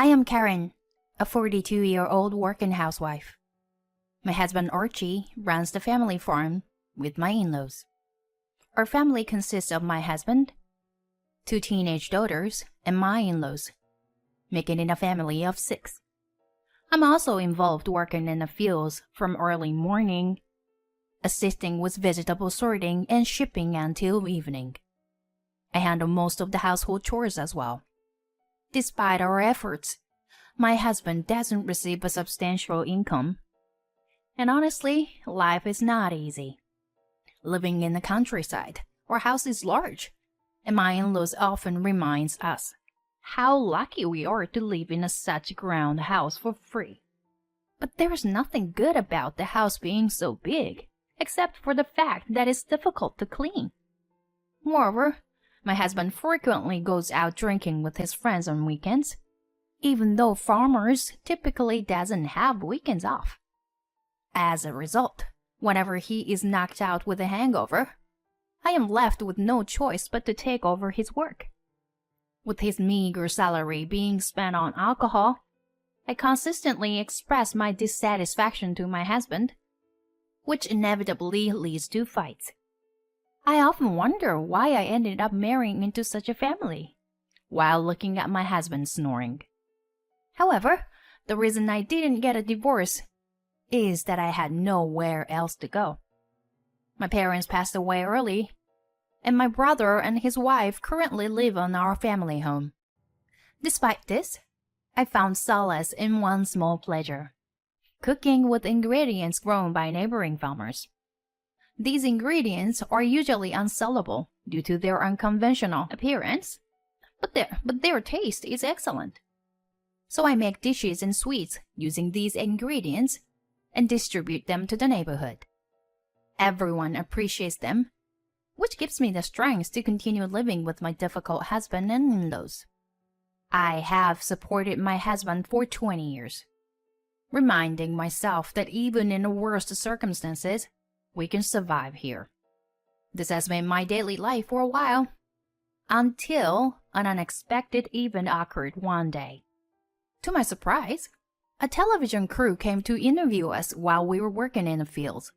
I am Karen, a 42-year-old working housewife. My husband Archie runs the family farm with my in-laws. Our family consists of my husband, 2 teenage daughters, and my in-laws, making it a family of 6. I'm also involved working in the fields from early morning, assisting with vegetable sorting and shipping until evening. I handle most of the household chores as well. Despite our efforts, my husband doesn't receive a substantial income. And honestly, life is not easy. Living in the countryside, our house is large, and my in-laws often reminds us how lucky we are to live in such a ground house for free. But there's nothing good about the house being so big, except for the fact that it's difficult to clean. Moreover, my husband frequently goes out drinking with his friends on weekends, even though farmers typically doesn't have weekends off. As a result, whenever he is knocked out with a hangover, I am left with no choice but to take over his work. With his meager salary being spent on alcohol, I consistently express my dissatisfaction to my husband, which inevitably leads to fights. I often wonder why I ended up marrying into such a family, while looking at my husband snoring. However, the reason I didn't get a divorce is that I had nowhere else to go. My parents passed away early, and my brother and his wife currently live on our family home. Despite this, I found solace in one small pleasure: cooking with ingredients grown by neighboring farmers. These ingredients are usually unsellable due to their unconventional appearance, but their taste is excellent. So I make dishes and sweets using these ingredients and distribute them to the neighborhood. Everyone appreciates them, which gives me the strength to continue living with my difficult husband and in-laws. I have supported my husband for 20 years, reminding myself that even in the worst circumstances, we can survive here. This has been my daily life for a while, until an unexpected event occurred one day. To my surprise, a television crew came to interview us while we were working in the fields.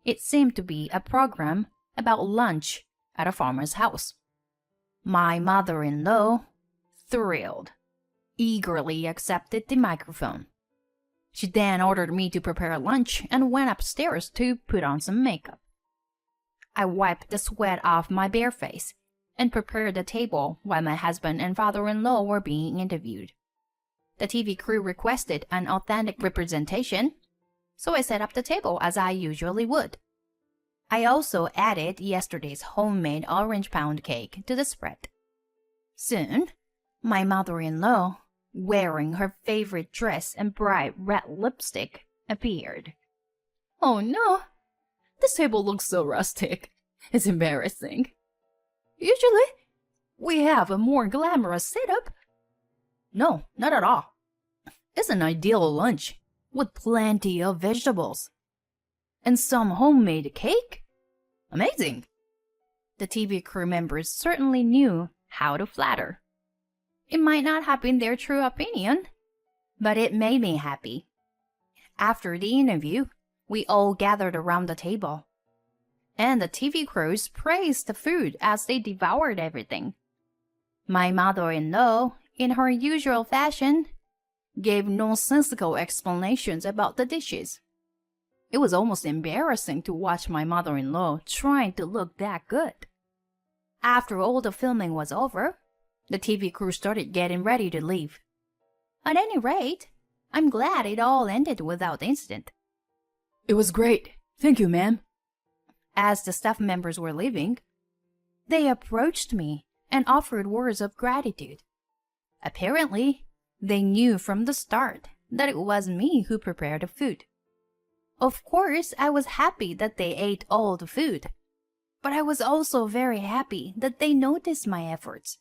It seemed to be a program about lunch at a farmer's house. My mother-in-law, thrilled, eagerly accepted the microphone. She then ordered me to prepare lunch and went upstairs to put on some makeup. I wiped the sweat off my bare face and prepared the table while my husband and father-in-law were being interviewed. The TV crew requested an authentic representation, so I set up the table as I usually would. I also added yesterday's homemade orange pound cake to the spread. Soon, my mother-in-law, wearing her favorite dress and bright red lipstick, appeared. "Oh no, this table looks so rustic. It's embarrassing. Usually, we have a more glamorous setup." "No, not at all. It's an ideal lunch with plenty of vegetables. And some homemade cake? Amazing." The TV crew members certainly knew how to flatter. It might not have been their true opinion, but it made me happy. After the interview, we all gathered around the table, and the TV crews praised the food as they devoured everything. My mother-in-law, in her usual fashion, gave nonsensical explanations about the dishes. It was almost embarrassing to watch my mother-in-law trying to look that good. After all the filming was over, the TV crew started getting ready to leave. At any rate, I'm glad it all ended without incident. "It was great. Thank you, ma'am." As the staff members were leaving, they approached me and offered words of gratitude. Apparently, they knew from the start that it was me who prepared the food. Of course, I was happy that they ate all the food, but I was also very happy that they noticed my efforts.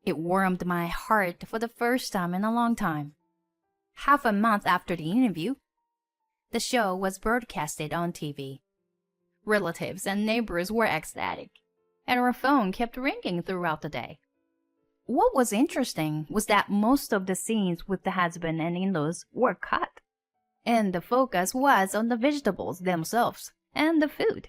It warmed my heart for the first time in a long time. Half a month after the interview, the show was broadcasted on TV. Relatives and neighbors were ecstatic, and our phone kept ringing throughout the day. What was interesting was that most of the scenes with the husband and in-laws were cut, and the focus was on the vegetables themselves and the food.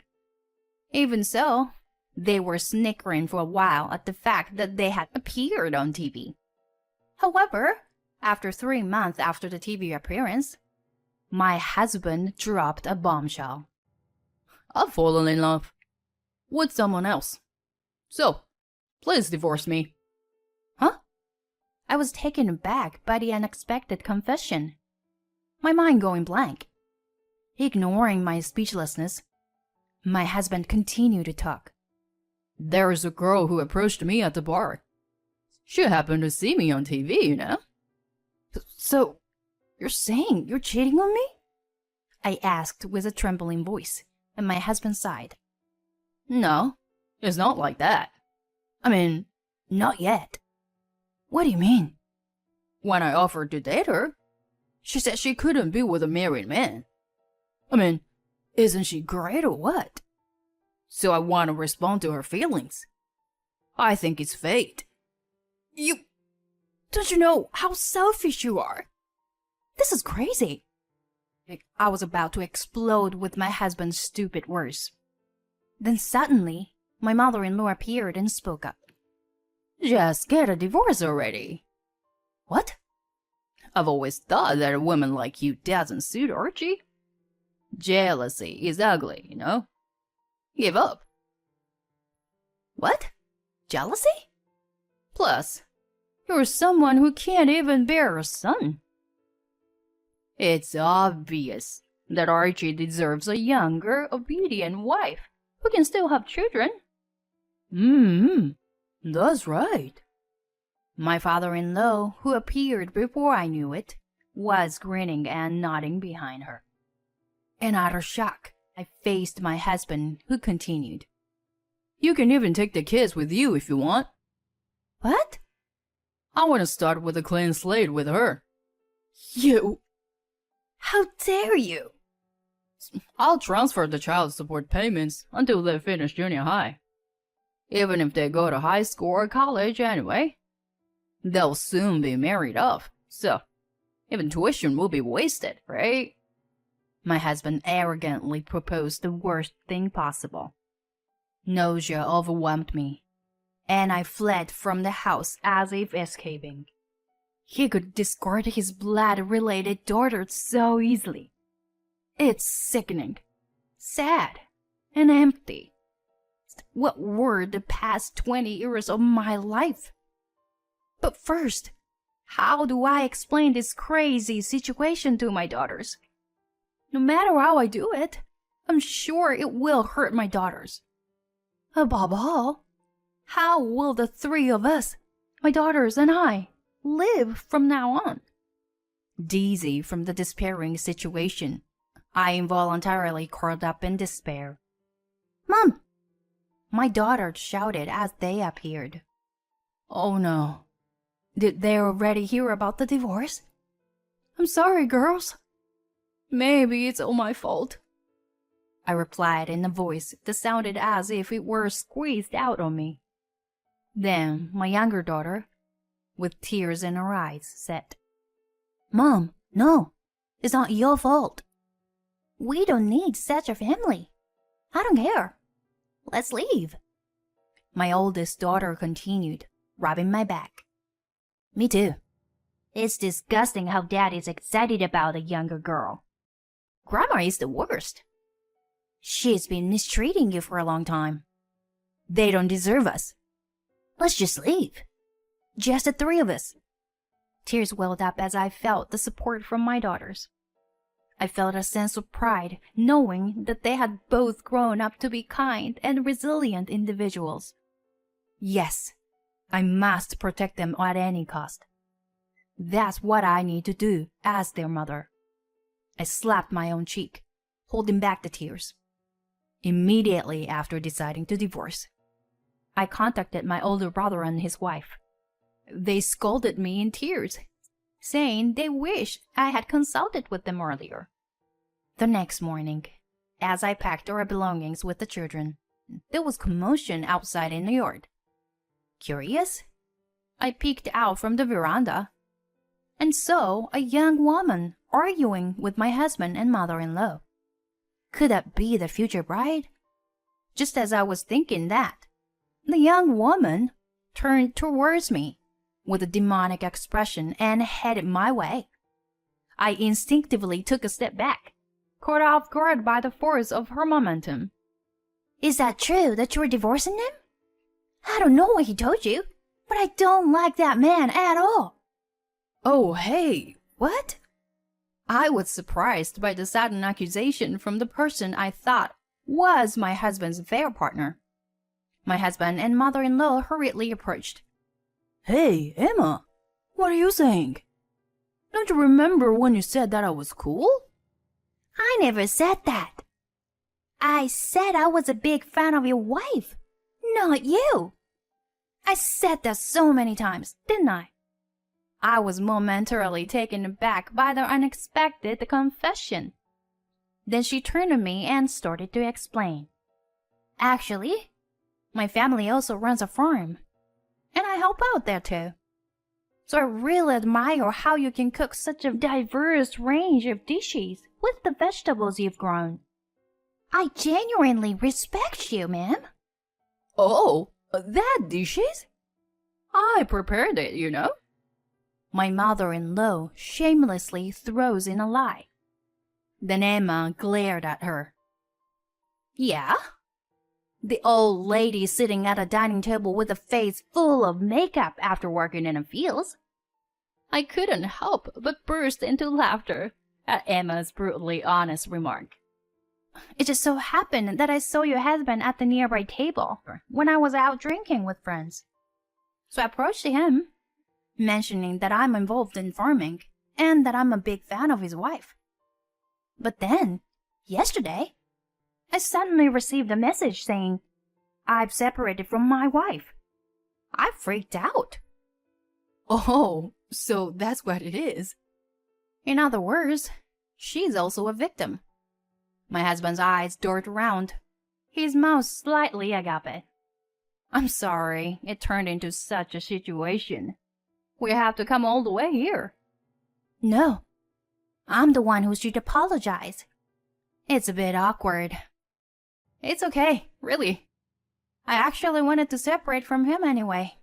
Even so, they were snickering for a while at the fact that they had appeared on TV. However, after 3 months after the TV appearance, my husband dropped a bombshell. I've fallen in love with someone else. So, please divorce me. Huh? I was taken aback by the unexpected confession, my mind going blank. Ignoring my speechlessness, my husband continued to talk. There's a girl who approached me at the bar. She happened to see me on TV, you know. So, you're saying you're cheating on me? I asked with a trembling voice, and my husband sighed. No, it's not like that. I mean, not yet. What do you mean? When I offered to date her, she said she couldn't be with a married man. I mean, isn't she great or what? So I want to respond to her feelings. I think it's fate. Don't you know how selfish you are? This is crazy. I was about to explode with my husband's stupid words. Then suddenly, my mother-in-law appeared and spoke up. Just get a divorce already. What? I've always thought that a woman like you doesn't suit Archie. Jealousy is ugly, you know? Give up. What? Jealousy? Plus, you're someone who can't even bear a son. It's obvious that Archie deserves a younger, obedient wife who can still have children. That's right. My father-in-law, who appeared before I knew it, was grinning and nodding behind her. In utter shock, I faced my husband, who continued. You can even take the kids with you if you want. What? I want to start with a clean slate with her. You? How dare you? I'll transfer the child support payments until they finish junior high. Even if they go to high school or college anyway. They'll soon be married off, so even tuition will be wasted, right? My husband arrogantly proposed the worst thing possible. Nausea overwhelmed me, and I fled from the house as if escaping. He could discard his blood-related daughter so easily. It's sickening, sad, and empty. What were the past 20 years of my life? But first, how do I explain this crazy situation to my daughters? No matter how I do it, I'm sure it will hurt my daughters. Above all, how will the three of us, my daughters and I, live from now on? Dizzy from the despairing situation, I involuntarily curled up in despair. Mom! My daughter shouted as they appeared. Oh no. Did they already hear about the divorce? I'm sorry, girls. Maybe it's all my fault, I replied in a voice that sounded as if it were squeezed out on me. Then my younger daughter, with tears in her eyes, said, Mom, no, it's not your fault. We don't need such a family. I don't care. Let's leave. My oldest daughter continued, rubbing my back. Me too. It's disgusting how Dad is excited about a younger girl. Grandma is the worst. She's been mistreating you for a long time. They don't deserve us. Let's just leave. Just the three of us. Tears welled up as I felt the support from my daughters. I felt a sense of pride knowing that they had both grown up to be kind and resilient individuals. Yes, I must protect them at any cost. That's what I need to do as their mother. I slapped my own cheek, holding back the tears. Immediately after deciding to divorce, I contacted my older brother and his wife. They scolded me in tears, saying they wished I had consulted with them earlier. The next morning, as I packed our belongings with the children, there was commotion outside in the yard. Curious? I peeked out from the veranda and saw a young woman arguing with my husband and mother-in-law. Could that be the future bride? Just as I was thinking that, the young woman turned towards me with a demonic expression and headed my way. I instinctively took a step back, caught off guard by the force of her momentum. Is that true that you're divorcing him? I don't know what he told you, but I don't like that man at all. Oh, hey, what? I was surprised by the sudden accusation from the person I thought was my husband's affair partner. My husband and mother-in-law hurriedly approached. Hey, Emma, what are you saying? Don't you remember when you said that I was cool? I never said that. I said I was a big fan of your wife, not you. I said that so many times, didn't I? I was momentarily taken aback by the unexpected confession. Then she turned to me and started to explain. Actually, my family also runs a farm, and I help out there too. So I really admire how you can cook such a diverse range of dishes with the vegetables you've grown. I genuinely respect you, ma'am. Oh, that dishes? I prepared it, you know. My mother-in-law shamelessly throws in a lie. Then Emma glared at her. Yeah? The old lady sitting at a dining table with a face full of makeup after working in the fields. I couldn't help but burst into laughter at Emma's brutally honest remark. It just so happened that I saw your husband at the nearby table when I was out drinking with friends. So I approached him, mentioning that I'm involved in farming and that I'm a big fan of his wife. But then, yesterday, I suddenly received a message saying, I've separated from my wife. I freaked out. Oh, so that's what it is. In other words, she's also a victim. My husband's eyes dart around, his mouth slightly agape. I'm sorry it turned into such a situation. We have to come all the way here. No, I'm the one who should apologize. It's a bit awkward. It's okay, really. I actually wanted to separate from him anyway.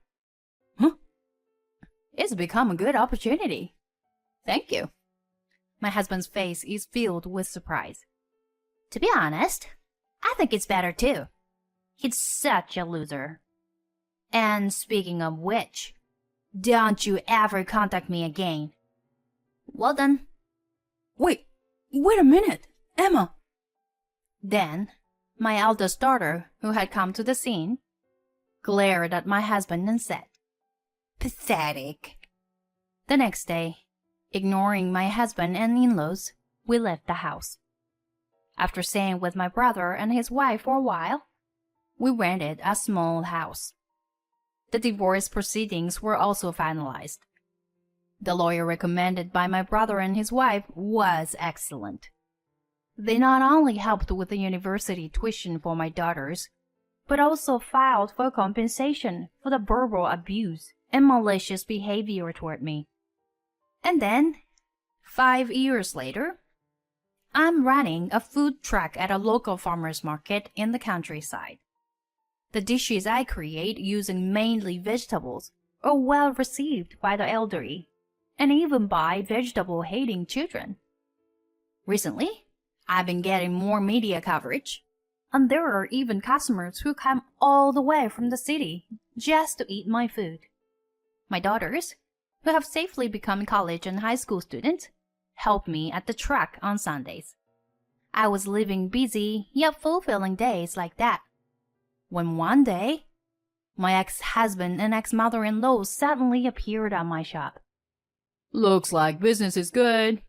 Huh? It's become a good opportunity. Thank you. My husband's face is filled with surprise. To be honest, I think it's better too. He's such a loser. And speaking of which, don't you ever contact me again. Well done. Wait a minute, Emma. Then, my eldest daughter, who had come to the scene, glared at my husband and said, Pathetic. The next day, ignoring my husband and in-laws, we left the house. After staying with my brother and his wife for a while, we rented a small house. The divorce proceedings were also finalized. The lawyer recommended by my brother and his wife was excellent. They not only helped with the university tuition for my daughters, but also filed for compensation for the verbal abuse and malicious behavior toward me. And then, 5 years later, I'm running a food truck at a local farmer's market in the countryside. The dishes I create using mainly vegetables are well received by the elderly and even by vegetable-hating children. Recently, I've been getting more media coverage, and there are even customers who come all the way from the city just to eat my food. My daughters, who have safely become college and high school students, help me at the truck on Sundays. I was living busy yet fulfilling days like that, when one day, my ex-husband and ex-mother-in-law suddenly appeared at my shop. Looks like business is good.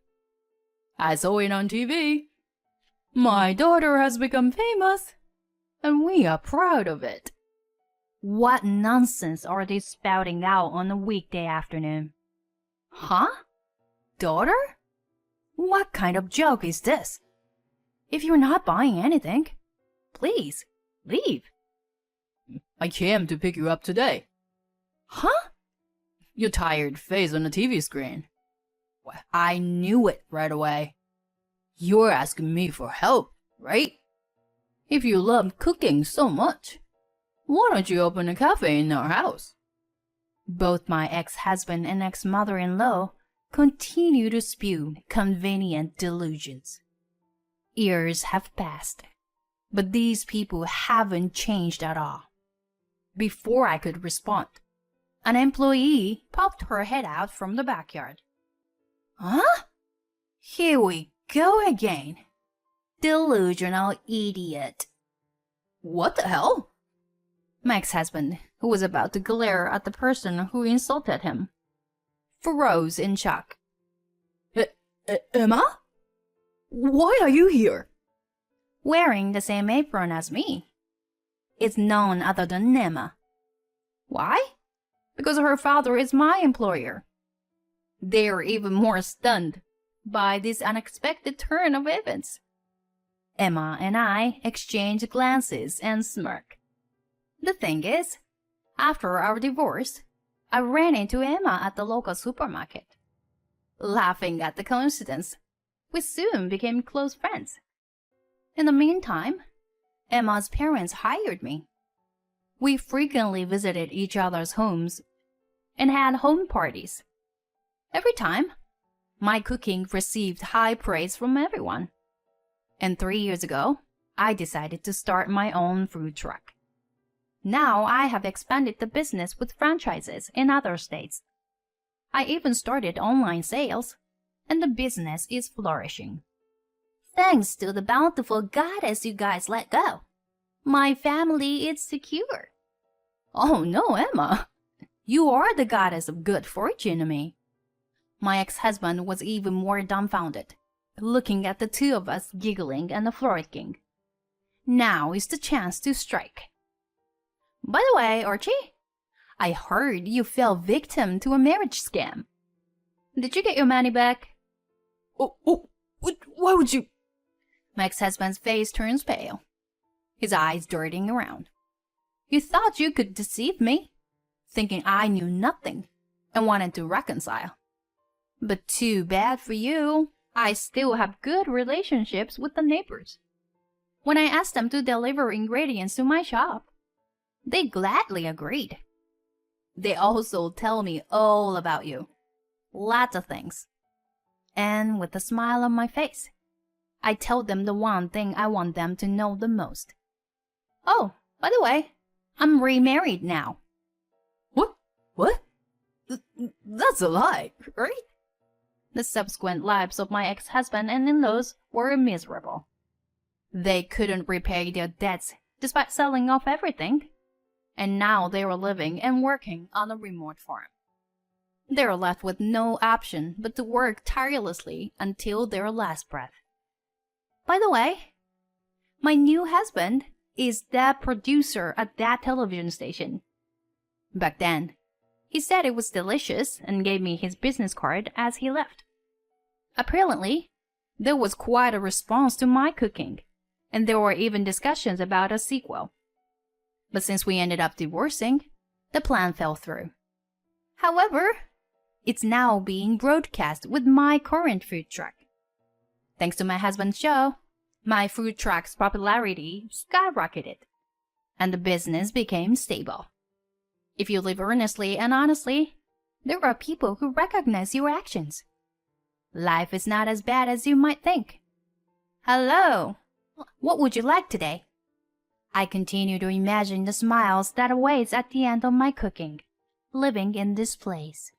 I saw it on TV. My daughter has become famous, and we are proud of it. What nonsense are they spouting out on a weekday afternoon? Huh? Daughter? What kind of joke is this? If you're not buying anything, please, leave. I came to pick you up today. Huh? your tired face on the TV screen. Well, I knew it right away. You're asking me for help, right? If you love cooking so much, why don't you open a cafe in our house? Both my ex-husband and ex-mother-in-law continue to spew convenient delusions. Years have passed, but these people haven't changed at all. Before I could respond, an employee popped her head out from the backyard. Huh? Here we go again. Delusional idiot. What the hell? My ex-husband, who was about to glare at the person who insulted him, froze in shock. Emma? Why are you here? Wearing the same apron as me. It's none other than Emma. Why? Because her father is my employer. They're even more stunned by this unexpected turn of events. Emma and I exchange glances and smirk. The thing is, after our divorce, I ran into Emma at the local supermarket. Laughing at the coincidence, we soon became close friends. In the meantime, Emma's parents hired me. We frequently visited each other's homes and had home parties. Every time, my cooking received high praise from everyone. And 3 years ago, I decided to start my own food truck. Now I have expanded the business with franchises in other states. I even started online sales, and the business is flourishing. Thanks to the bountiful goddess you guys let go, my family is secure. Oh no, Emma. You are the goddess of good fortune to me. My ex-husband was even more dumbfounded, looking at the two of us giggling and frolicking. Now is the chance to strike. By the way, Archie, I heard you fell victim to a marriage scam. Did you get your money back? Why would you? My ex-husband's face turns pale, his eyes darting around. You thought you could deceive me, thinking I knew nothing and wanted to reconcile. But too bad for you, I still have good relationships with the neighbors. When I asked them to deliver ingredients to my shop, they gladly agreed. They also tell me all about you. Lots of things. And with a smile on my face, I tell them the one thing I want them to know the most. Oh, by the way, I'm remarried now. What? That's a lie, right? The subsequent lives of my ex-husband and in-laws were miserable. They couldn't repay their debts despite selling off everything, and now they were living and working on a remote farm. They were left with no option but to work tirelessly until their last breath. By the way, my new husband is the producer at that television station. Back then, he said it was delicious and gave me his business card as he left. Apparently, there was quite a response to my cooking, and there were even discussions about a sequel. But since we ended up divorcing, the plan fell through. However, it's now being broadcast with my current food truck. Thanks to my husband's show, my food truck's popularity skyrocketed, and the business became stable. If you live earnestly and honestly, there are people who recognize your actions. Life is not as bad as you might think. Hello, what would you like today? I continue to imagine the smiles that awaits at the end of my cooking, living in this place.